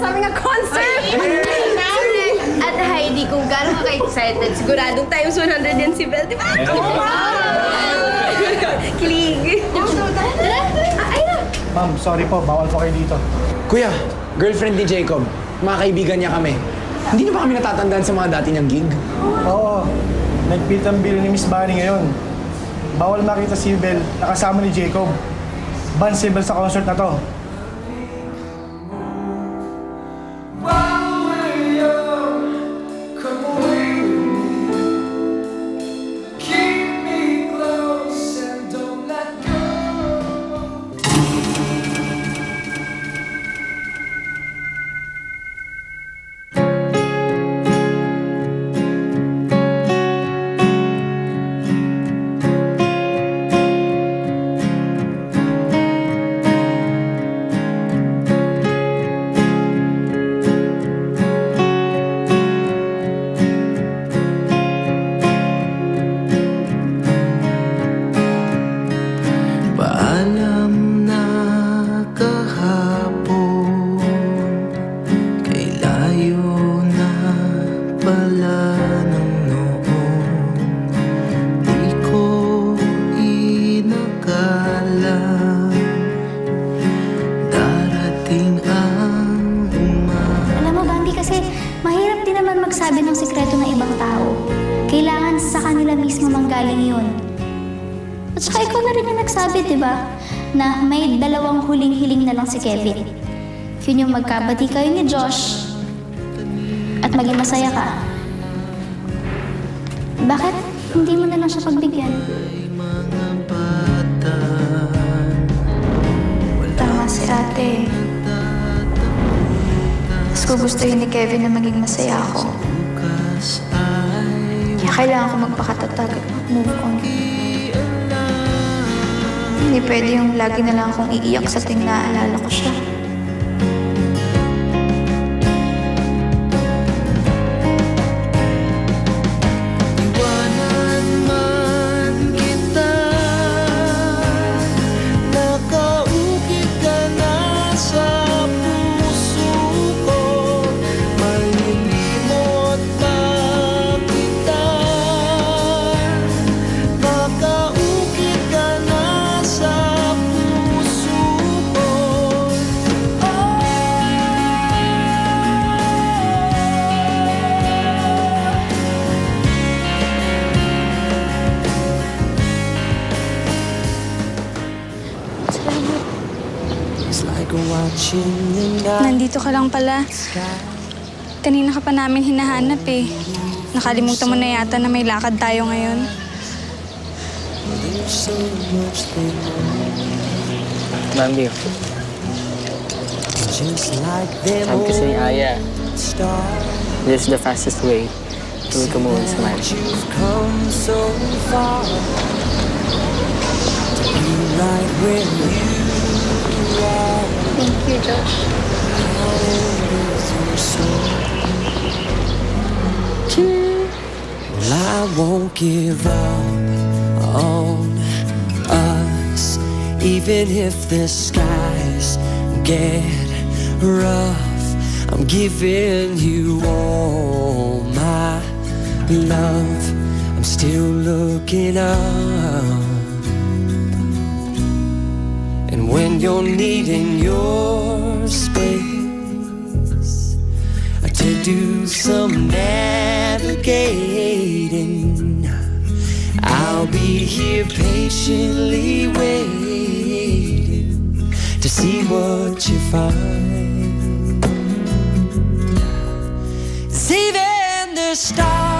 sa aming concert! At Heidi, kung gano'n ka excited, siguradong times 100 yan si Belle, di ba? Kilig! Ma'am, sorry po. Bawal po kayo dito. Kuya, girlfriend ni Jacob. Mga kaibigan niya kami. Hindi na ba kami natatandaan sa mga dati niyang gig? Oo. Nag-beat ang bill ni Miss Bunny ngayon. Bawal makita si Belle nakasama ni Jacob. Ban si Belle sa concert na to. magsabi ng sikreto ng ibang tao. Kailangan sa kanila mismo manggaling yun. At saka ikaw na rin yung nagsabi, di ba? Na may dalawang huling-hiling na lang si Kevin. Yun yung magkabati kayo ni Josh at maging masaya ka. Bakit hindi mo na lang siya pagbigyan? Tama si ate. Mas ko gusto yun ni Kevin na maging masaya ako. Kaya kailangan ko magpakatatag at mag-move on. Hindi pwede yung lagi na lang akong iiyak sa ting naaalala ko siya. Nandito ka lang pala. Kanina ka pa namin hinahanap eh. Nakalimutan mo na yata na may lakad tayo ngayon. Bambi. Sabi kasi ni Aya, this is the fastest way to become a woman's man. Thank you, Josh. Well, I won't give up on us, even if the skies get rough. I'm giving you all my love. I'm still looking up. And when you're needing your space, to do some navigating, I'll be here patiently waiting to see what you find. 'Cause even the stars